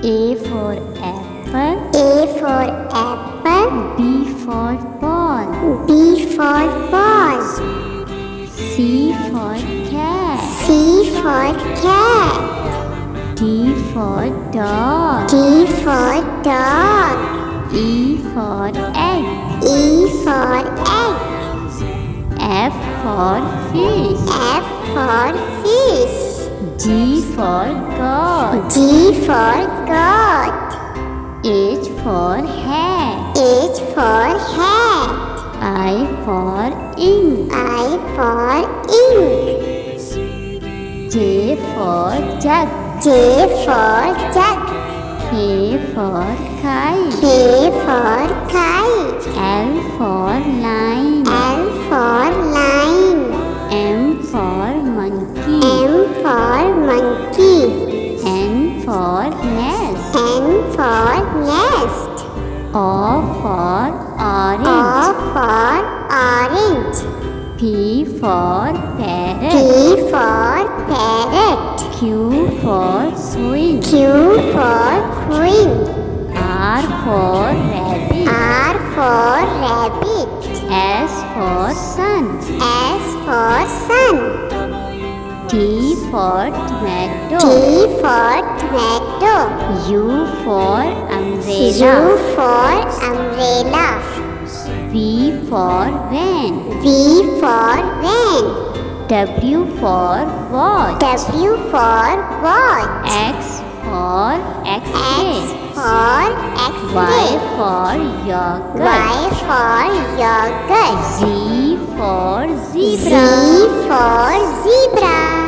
A for apple. A for apple. B for ball. B for ball. C for cat. C for cat. D for dog. D for dog. E for egg. E for egg. F for fish. F for fish. G for goat. G for goat. H for hat. H for hat. I for ink. I for ink. J for jug. J for jug. K for kite. K for kite. L for line. L for line. M for monkey. M for monkey. N for nest. N for nest. O for O orange. for orange. P for parrot. P for parrot. Q for queen. Q for queen. R for rabbit. R for rabbit. S for sun. S for sun. T for tomato. T for tomato. U for umbrella. U for umbrella. V for van. V for van. W for watch. W for watch. X for X-ray. X for Y X-ray. for yogurt. Y for yogurt. Z for Z zebra. for zebra.